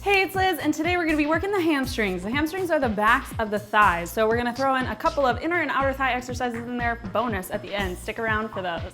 Hey, it's Liz, and today we're gonna be working the hamstrings. The hamstrings are the backs of the thighs, so we're gonna throw in a couple of inner and outer thigh exercises in there, bonus at the end. Stick around for those.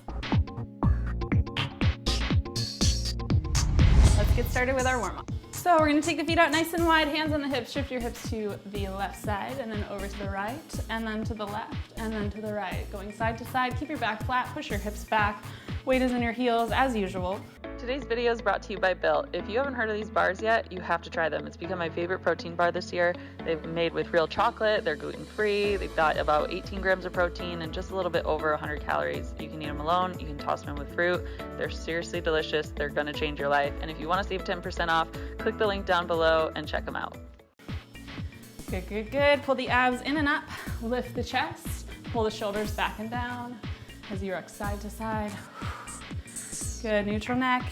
Let's get started with our warm-up. So we're gonna take the feet out nice and wide, hands on the hips, shift your hips to the left side, and then over to the right, and then to the left, and then to the right. Going side to side, keep your back flat, push your hips back. Weight is in your heels, as usual. Today's video is brought to you by Built. If you haven't heard of these bars yet, you have to try them. It's become my favorite protein bar this year. They've been made with real chocolate, they're gluten-free, they've got about 18 grams of protein and just a little bit over 100 calories. You can eat them alone, you can toss them in with fruit. They're seriously delicious, they're gonna change your life. And if you wanna save 10% off, click the link down below and check them out. Good, good, good. Pull the abs in and up, lift the chest, pull the shoulders back and down as you rock side to side. Good, neutral neck.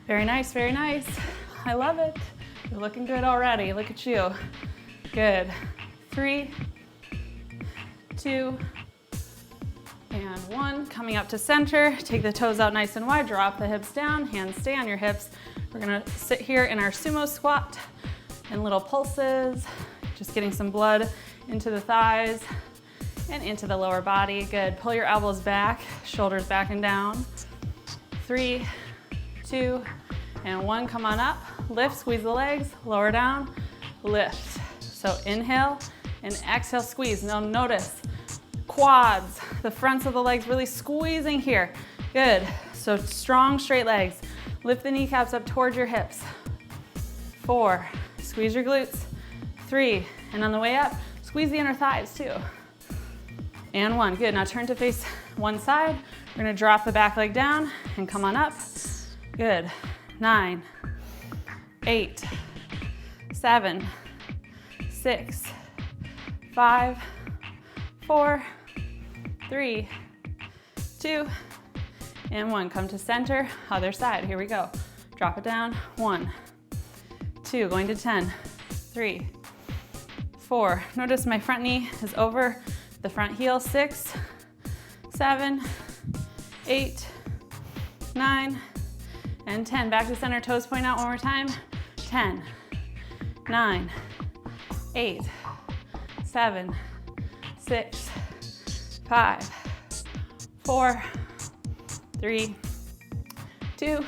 Very nice, very nice. I love it. You're looking good already. Look at you. Good. 3, 2, and 1. Coming up to center. Take the toes out nice and wide. Drop the hips down. Hands stay on your hips. We're gonna sit here in our sumo squat in little pulses. Just getting some blood into the thighs and into the lower body. Good. Pull your elbows back, shoulders back and down. 3, 2, and 1. Come on up. Lift, squeeze the legs, lower down, lift. So inhale and exhale, squeeze. Now notice quads, the fronts of the legs really squeezing here. Good. So strong, straight legs. Lift the kneecaps up towards your hips. 4, squeeze your glutes. 3, and on the way up, squeeze the inner thighs too. And 1, good. Now turn to face one side. We're gonna drop the back leg down and come on up. Good. 9, 8, 7, 6, 5, 4, 3, 2, and 1. Come to center, other side. Here we go. Drop it down. 1, 2, going to 10, 3, 4. Notice my front knee is over the front heel. 6, 7, 8, 9, and 10. Back to center, toes point out one more time. 10, 9, 8, 7, 6, 5, 4, 3, 2,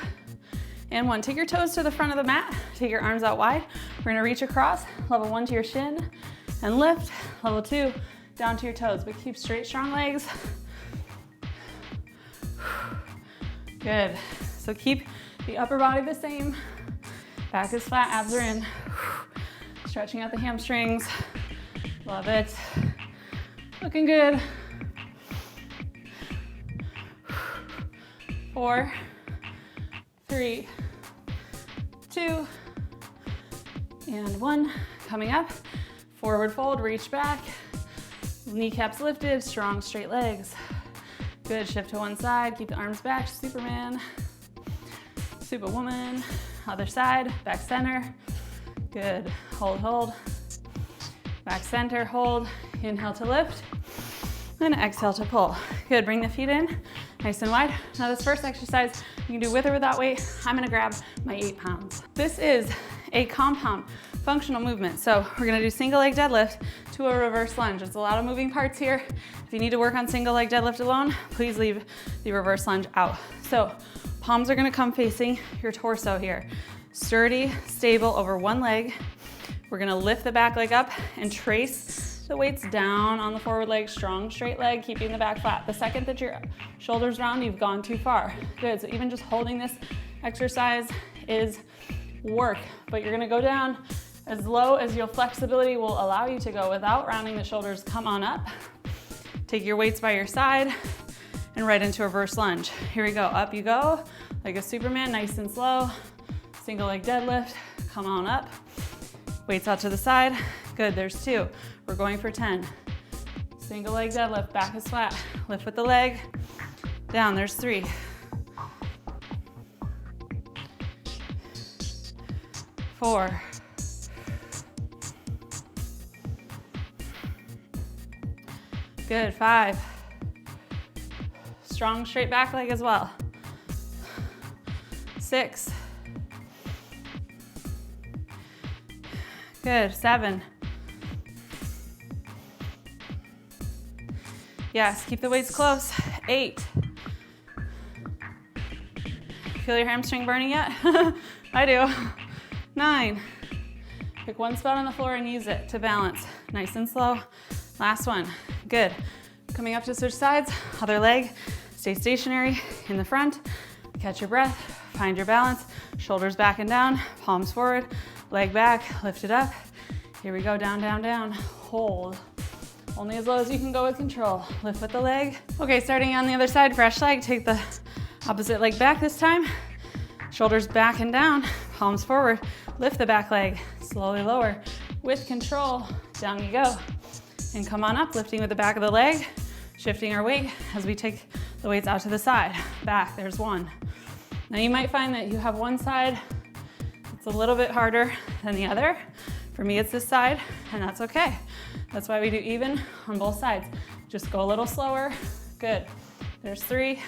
and 1. Take your toes to the front of the mat. Take your arms out wide. We're gonna reach across, level 1 to your shin, and lift. Level 2, down to your toes, but keep straight, strong legs. Good. So keep the upper body the same. Back is flat, abs are in. Stretching out the hamstrings. Love it. Looking good. 4, 3, 2, and 1. Coming up, forward fold, reach back. Kneecaps lifted, strong straight legs. Good, shift to one side, keep the arms back, Superman, Superwoman. Other side, back center. Good, hold, hold. Back center, hold. Inhale to lift, and exhale to pull. Good, bring the feet in, nice and wide. Now this first exercise, you can do with or without weight. I'm gonna grab my 8 pounds. This is a compound functional movement. So we're gonna do single leg deadlift to a reverse lunge. There's a lot of moving parts here. If you need to work on single leg deadlift alone, please leave the reverse lunge out. So palms are gonna come facing your torso here. Sturdy, stable over one leg. We're gonna lift the back leg up and trace the weights down on the forward leg, strong straight leg, keeping the back flat. The second that your shoulders round, you've gone too far. Good, so even just holding this exercise is work, but you're gonna go down as low as your flexibility will allow you to go without rounding the shoulders. Come on up. Take your weights by your side and right into a reverse lunge. Here we go, up you go, like a Superman, nice and slow. Single leg deadlift, come on up. Weights out to the side. Good, there's 2. We're going for 10. Single leg deadlift, back is flat. Lift with the leg. Down, there's 3. 4. Good, 5. Strong straight back leg as well. 6. Good, 7. Yes, keep the weights close. 8. Feel your hamstring burning yet? I do. 9. Pick one spot on the floor and use it to balance. Nice and slow. Last one. Good. Coming up to switch sides, other leg. Stay stationary in the front. Catch your breath. Find your balance. Shoulders back and down. Palms forward. Leg back. Lift it up. Here we go. Down, down, down. Hold. Only as low as you can go with control. Lift with the leg. Okay, starting on the other side. Fresh leg. Take the opposite leg back this time. Shoulders back and down. Palms forward. Lift the back leg. Slowly lower. With control. Down you go. And come on up, lifting with the back of the leg, shifting our weight as we take the weights out to the side. Back, there's 1. Now you might find that you have one side that's a little bit harder than the other. For me, it's this side, and that's okay. That's why we do even on both sides. Just go a little slower. Good. There's 3.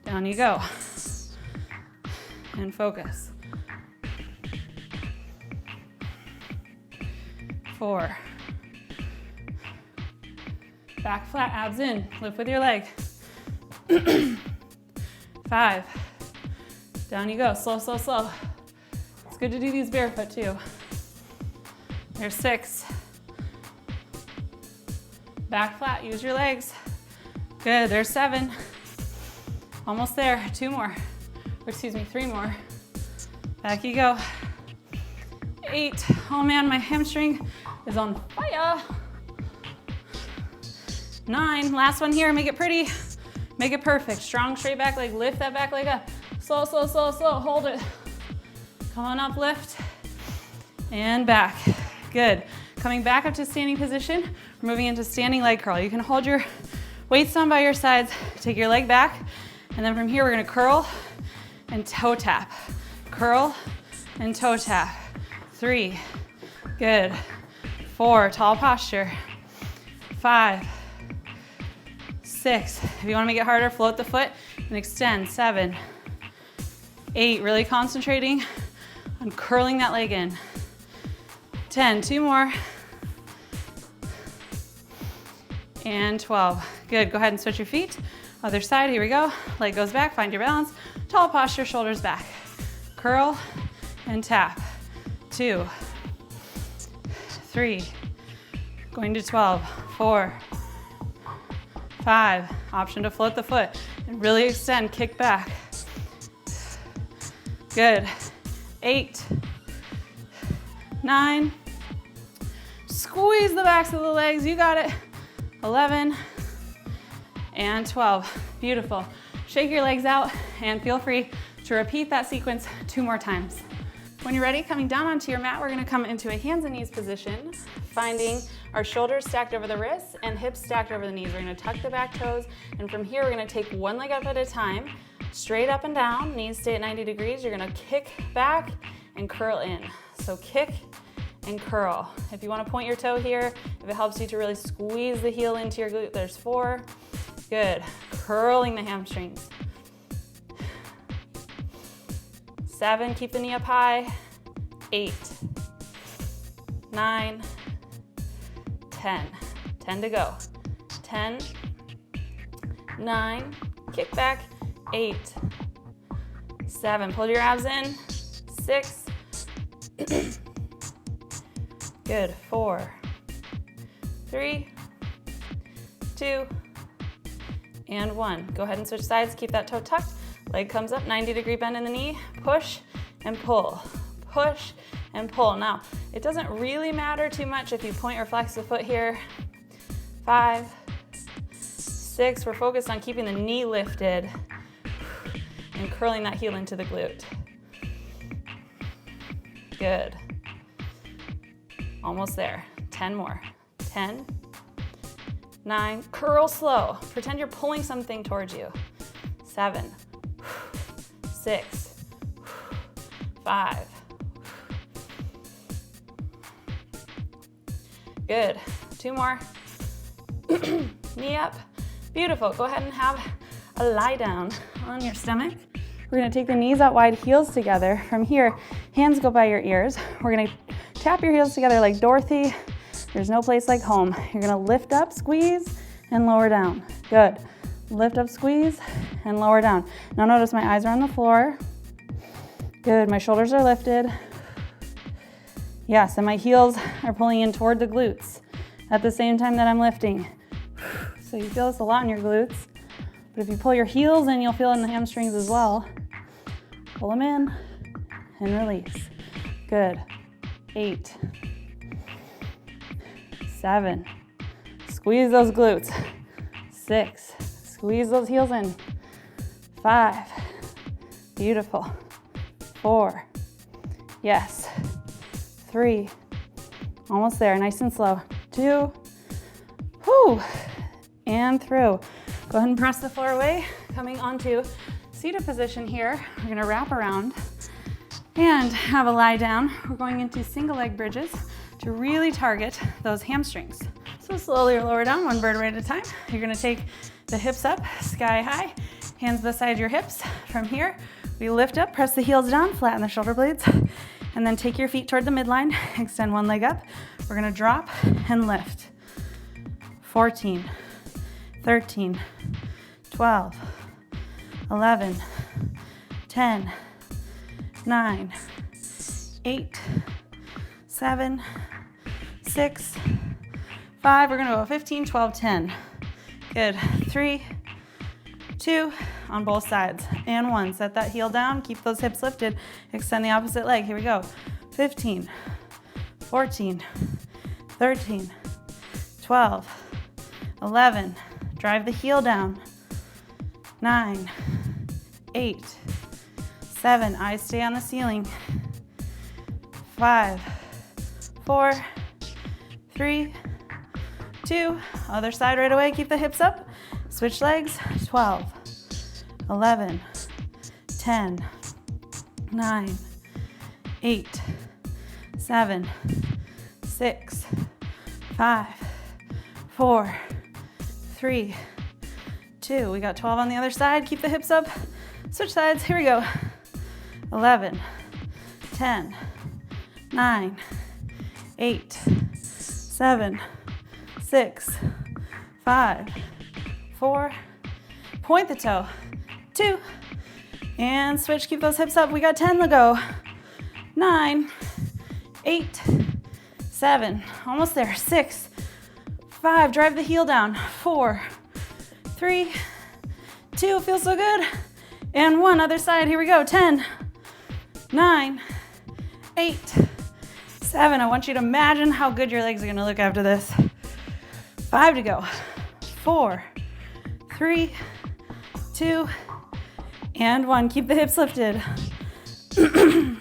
Down you go. And focus. 4. Back flat, abs in. Lift with your leg. 5. Down you go. Slow, slow, slow. It's good to do these barefoot too. There's 6. Back flat, use your legs. Good, there's 7. Almost there, 2 more. Or excuse me, 3 more. Back you go. 8. Oh man, my hamstring is on fire. 9, last one here, make it pretty, make it perfect. Strong straight back leg, lift that back leg up. Slow, slow, slow, slow, hold it. Come on up, lift, and back. Good. Coming back up to standing position, we're moving into standing leg curl. You can hold your weights down by your sides, take your leg back, and then from here we're gonna curl and toe tap. Curl and toe tap. 3, good. 4, tall posture. 5, 6, if you wanna make it harder, float the foot and extend. 7, 8, really concentrating on curling that leg in. 10, 2 more. And 12, good, go ahead and switch your feet. Other side, here we go. Leg goes back, find your balance. Tall posture, shoulders back. Curl and tap. 2, 3, going to 12, 4, 5, option to float the foot and really extend, kick back. Good. 8, 9, squeeze the backs of the legs, you got it. 11 and 12, beautiful. Shake your legs out and feel free to repeat that sequence 2 more times. When you're ready, coming down onto your mat, we're gonna come into a hands and knees position, finding our shoulders stacked over the wrists and hips stacked over the knees. We're gonna tuck the back toes, and from here, we're gonna take one leg up at a time, straight up and down, knees stay at 90 degrees. You're gonna kick back and curl in. So kick and curl. If you wanna point your toe here, if it helps you to really squeeze the heel into your glute, there's 4. Good, curling the hamstrings. 7, keep the knee up high. 8, 9, 10. 10 to go. 10, 9, kick back. 8, 7, pull your abs in. 6, good. 4, 3, 2, and 1. Go ahead and switch sides, keep that toe tucked. Leg comes up, 90-degree bend in the knee, push and pull, push and pull. Now, it doesn't really matter too much if you point or flex the foot here. 5, 6, we're focused on keeping the knee lifted and curling that heel into the glute. Good. Almost there. 10 more. 10, 9, curl slow. Pretend you're pulling something towards you. 7, 6, 5. Good. 2 more. Knee up. Beautiful. Go ahead and have a lie down on your stomach. We're gonna take the knees out wide, heels together. From here, hands go by your ears. We're gonna tap your heels together like Dorothy. There's no place like home. You're gonna lift up, squeeze, and lower down. Good. Lift up, squeeze, and lower down. Now notice my eyes are on the floor. Good, my shoulders are lifted. Yes, and my heels are pulling in toward the glutes at the same time that I'm lifting. So you feel this a lot in your glutes, but if you pull your heels in, you'll feel it in the hamstrings as well. Pull them in and release. Good. 8, 7, squeeze those glutes. 6, squeeze those heels in. 5, beautiful. 4, yes. 3, almost there, nice and slow. 2, whoo, and through. Go ahead and press the floor away, coming onto seated position here. We're gonna wrap around and have a lie down. We're going into single leg bridges to really target those hamstrings. So slowly lower down, one vertebrae at a time. You're gonna take the hips up, sky high, hands beside your hips. From here, we lift up, press the heels down, flatten the shoulder blades, and then take your feet toward the midline, extend one leg up. We're gonna drop and lift. 14, 13, 12, 11, 10, 9, 8, 7, 6, 5. We're gonna go 15, 12, 10. Good. 3, 2, on both sides, and 1. Set that heel down, keep those hips lifted, extend the opposite leg. Here we go. 15, 14, 13, 12, 11, drive the heel down. 9, 8, 7, eyes stay on the ceiling. 5, 4, 3, 2, other side right away, keep the hips up. Switch legs. 12, 11, 10, 9, 8, 7, 6, 5, 4, 3, 2. We got 12 on the other side. Keep the hips up. Switch sides. Here we go. 11, 10, 9, 8, 7, 6, 5, 4, point the toe, 2, and switch, keep those hips up. We got 10 to go. 9, 8, 7, almost there. 6, 5, drive the heel down. 4, 3, 2, feels so good. And 1, other side, here we go. 10, 9, 8, 7. I want you to imagine how good your legs are gonna look after this. 5 to go. 4, 3, 2, and 1. Keep the hips lifted.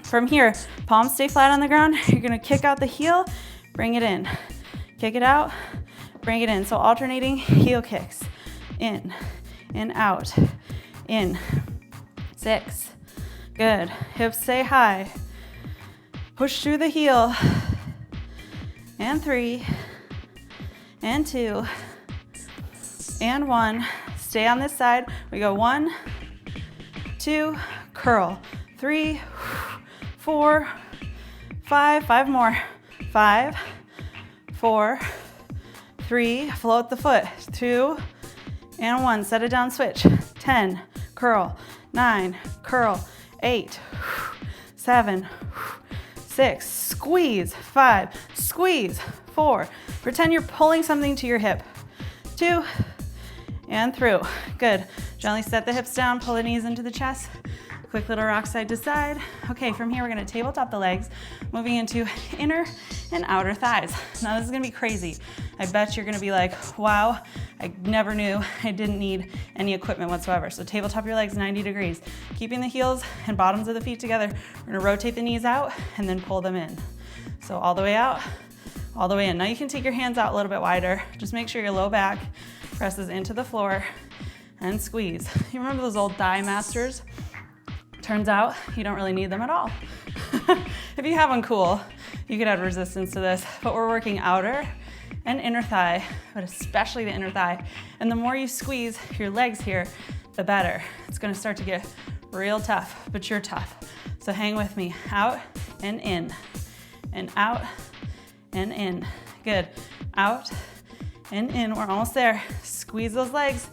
From here, palms stay flat on the ground. You're gonna kick out the heel, bring it in. Kick it out, bring it in. So alternating heel kicks. In and out, in. 6, good. Hips stay high. Push through the heel. And 3, and 2, and 1. Stay on this side. We go 1, 2, curl. 3, 4, 5, 5 more. 5, 4, 3, float the foot. 2, and 1. Set it down, switch. 10, curl. 9, curl. 8, 7, 6, squeeze. 5, squeeze. 4, pretend you're pulling something to your hip. 2, and through. Good. Gently set the hips down, pull the knees into the chest. Quick little rock side to side. Okay, from here we're gonna tabletop the legs, moving into inner and outer thighs. Now this is gonna be crazy. I bet you're gonna be like, wow, I never knew I didn't need any equipment whatsoever. So tabletop your legs 90 degrees. Keeping the heels and bottoms of the feet together. We're gonna rotate the knees out and then pull them in. So all the way out, all the way in. Now you can take your hands out a little bit wider. Just make sure your low back presses into the floor and squeeze. You remember those old thigh masters? Turns out you don't really need them at all. If you have one, cool. You could add resistance to this, but we're working outer and inner thigh, but especially the inner thigh. And the more you squeeze your legs here, the better. It's gonna start to get real tough, but you're tough. So hang with me, out and in, and out and in. Good. Out and in. We're almost there. Squeeze those legs.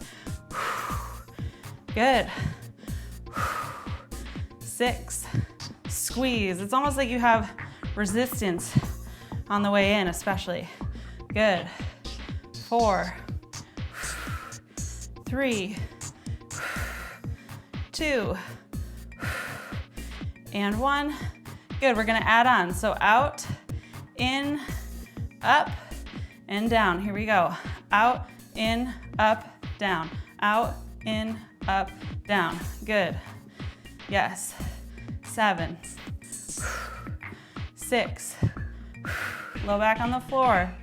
Good. 6. Squeeze. It's almost like you have resistance on the way in, especially. Good. 4, 3, 2, and 1. Good. We're going to add on. So out, in, up, and down. Here we go. Out, in, up, down. Out, in, up, down. Good. Yes. 7, 6, low back on the floor.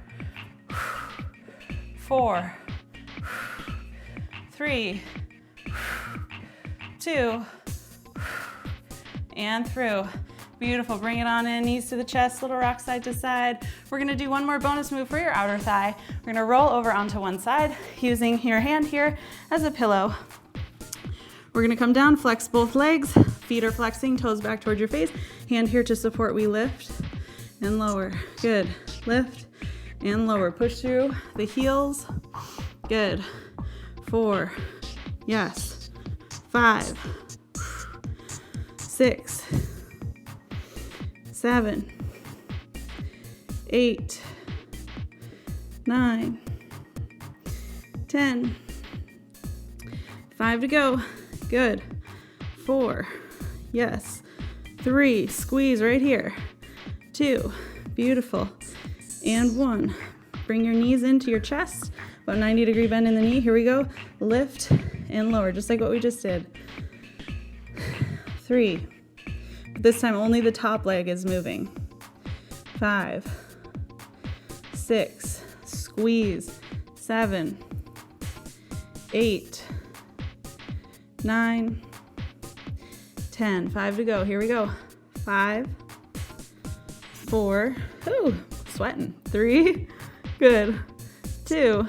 4, 3, 2, and through. Beautiful. Bring it on in, knees to the chest, little rock side to side. We're gonna do one more bonus move for your outer thigh. We're gonna roll over onto one side using your hand here as a pillow. We're gonna come down, flex both legs, feet are flexing, toes back towards your face, hand here to support, we lift and lower. Good. Lift and lower. Push through the heels. Good. 4, yes. 5, 6, 7, 8, 9, 10. 5 to go. Good. 4, yes. 3, squeeze right here. 2, beautiful. And 1. Bring your knees into your chest, about 90-degree bend in the knee. Here we go. Lift and lower, just like what we just did. 3. This time only the top leg is moving. 5, 6, squeeze. 7, 8, 9, 10. 5 to go. Here we go. 5, 4, ooh, sweating. 3, good. 2,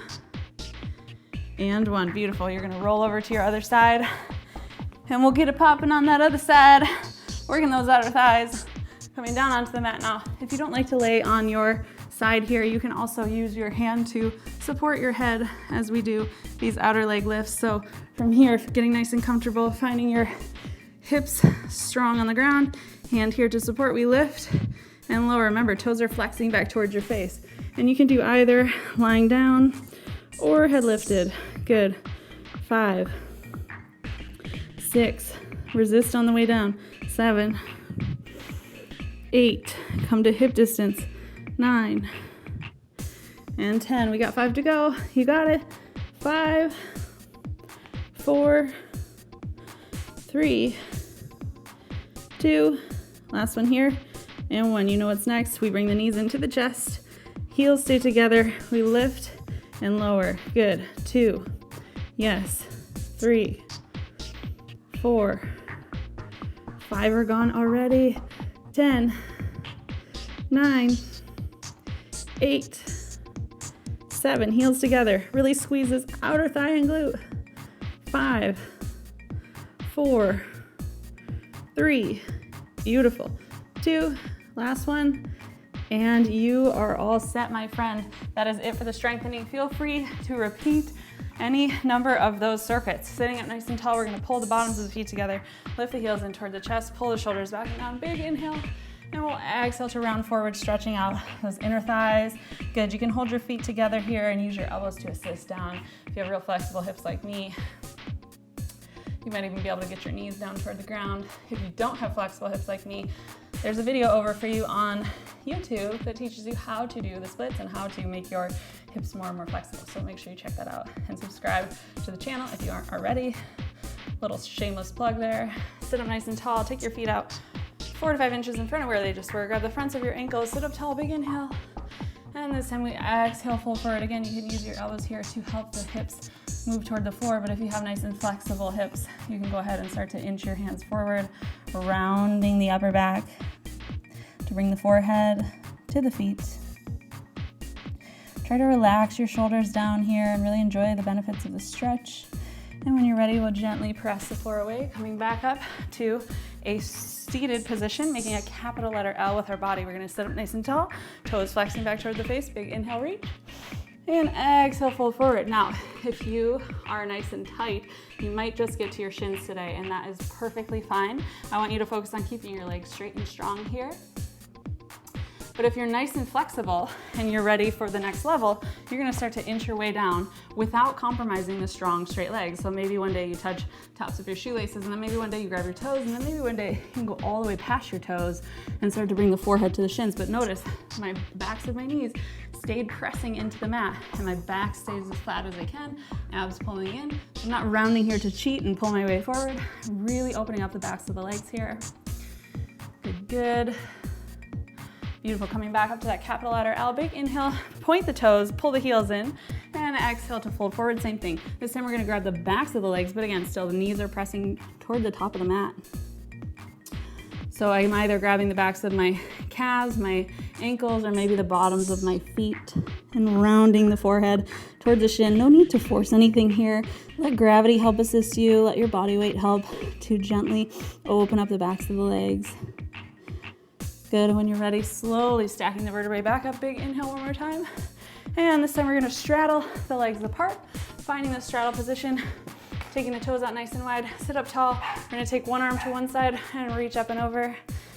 and 1. Beautiful. You're gonna roll over to your other side, and we'll get it popping on that other side. Working those outer thighs. Coming down onto the mat now. If you don't like to lay on your side here, you can also use your hand to support your head as we do these outer leg lifts. So from here, getting nice and comfortable, finding your hips strong on the ground, hand here to support, we lift and lower. Remember, toes are flexing back towards your face. And you can do either lying down or head lifted. Good. 5, 6, resist on the way down. 7, 8, come to hip distance. 9, and 10. We got 5 to go. You got it. 5, 4, 3, 2, last one here, and 1. You know what's next. We bring the knees into the chest, heels stay together, we lift and lower. Good. 2, yes. 3, 4, 5 are gone already. 10, 9, 8, 7, heels together. Really squeeze this outer thigh and glute. 5, 4, 3, beautiful. 2, last one, and you are all set, my friend. That is it for the strengthening. Feel free to repeat any number of those circuits. Sitting up nice and tall, we're gonna pull the bottoms of the feet together, lift the heels in toward the chest, pull the shoulders back and down, big inhale, and we'll exhale to round forward, stretching out those inner thighs. Good, you can hold your feet together here and use your elbows to assist down. If you have real flexible hips like me, you might even be able to get your knees down toward the ground. If you don't have flexible hips like me, there's a video over for you on YouTube that teaches you how to do the splits and how to make your hips more and more flexible. So make sure you check that out and subscribe to the channel if you aren't already. Little shameless plug there. Sit up nice and tall, take your feet out 4 to 5 inches in front of where they just were. Grab the fronts of your ankles, sit up tall, big inhale. And this time we exhale, fold forward. Again, you can use your elbows here to help the hips move toward the floor, but if you have nice and flexible hips, you can go ahead and start to inch your hands forward, rounding the upper back to bring the forehead to the feet. Try to relax your shoulders down here and really enjoy the benefits of the stretch. And when you're ready, we'll gently press the floor away, coming back up to a seated position, making a capital letter L with our body. We're gonna sit up nice and tall, toes flexing back toward the face, big inhale, reach. And exhale, fold forward. Now, if you are nice and tight, you might just get to your shins today, and that is perfectly fine. I want you to focus on keeping your legs straight and strong here. But if you're nice and flexible and you're ready for the next level, you're gonna start to inch your way down without compromising the strong, straight legs. So maybe one day you touch tops of your shoelaces, and then maybe one day you grab your toes, and then maybe one day you can go all the way past your toes and start to bring the forehead to the shins. But notice my backs of my knees stayed pressing into the mat, and my back stays as flat as I can, abs pulling in. I'm not rounding here to cheat and pull my way forward. I'm really opening up the backs of the legs here. Good, good. Beautiful, coming back up to that capital letter L, big inhale, point the toes, pull the heels in, and exhale to fold forward, same thing. This time we're gonna grab the backs of the legs, but again, still the knees are pressing toward the top of the mat. So I'm either grabbing the backs of my calves, my ankles, or maybe the bottoms of my feet, and rounding the forehead towards the shin. No need to force anything here. Let gravity help assist you. Let your body weight help to gently open up the backs of the legs. Good, when you're ready, slowly stacking the vertebrae back up. Big inhale one more time. And this time we're gonna straddle the legs apart, finding the straddle position, taking the toes out nice and wide, sit up tall. We're gonna take one arm to one side and reach up and over.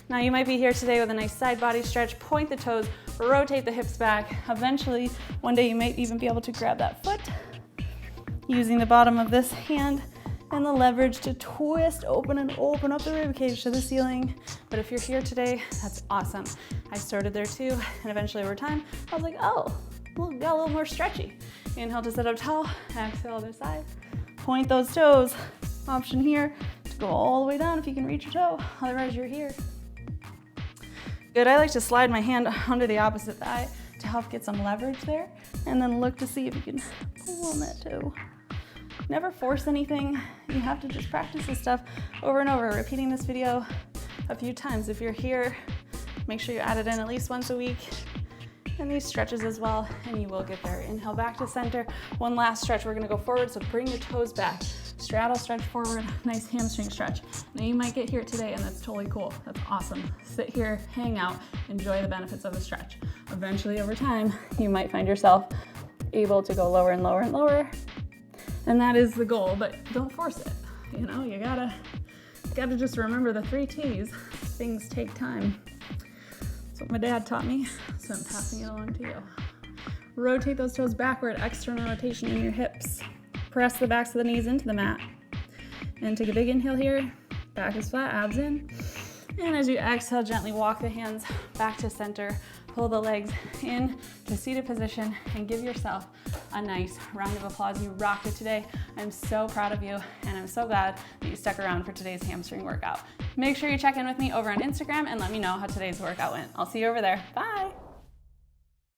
Now you might be here today with a nice side body stretch, point the toes, rotate the hips back. Eventually, one day you might even be able to grab that foot using the bottom of this hand and the leverage to twist open and open up the rib cage to the ceiling. But if you're here today, that's awesome. I started there too, and eventually over time, I was like, oh, well, got a little more stretchy. Inhale to sit up tall, exhale other side. Point those toes. Option here to go all the way down if you can reach your toe, otherwise you're here. Good, I like to slide my hand under the opposite thigh to help get some leverage there, and then look to see if you can pull on that toe. Never force anything. You have to just practice this stuff over and over, repeating this video a few times. If you're here, make sure you add it in at least once a week. And these stretches as well, and you will get there. Inhale back to center. One last stretch. We're gonna go forward, so bring your toes back. Straddle, stretch forward, nice hamstring stretch. Now you might get here today, and that's totally cool. That's awesome. Sit here, hang out, enjoy the benefits of the stretch. Eventually, over time, you might find yourself able to go lower and lower and lower. And that is the goal, but don't force it. You know, you gotta just remember the 3 T's. Things take time. That's what my dad taught me, so I'm passing it along to you. Rotate those toes backward, external rotation in your hips. Press the backs of the knees into the mat. And take a big inhale here, back is flat, abs in. And as you exhale, gently walk the hands back to center. Pull the legs in to seated position and give yourself a nice round of applause. You rocked it today. I'm so proud of you, and I'm so glad that you stuck around for today's hamstring workout. Make sure you check in with me over on Instagram and let me know how today's workout went. I'll see you over there. Bye.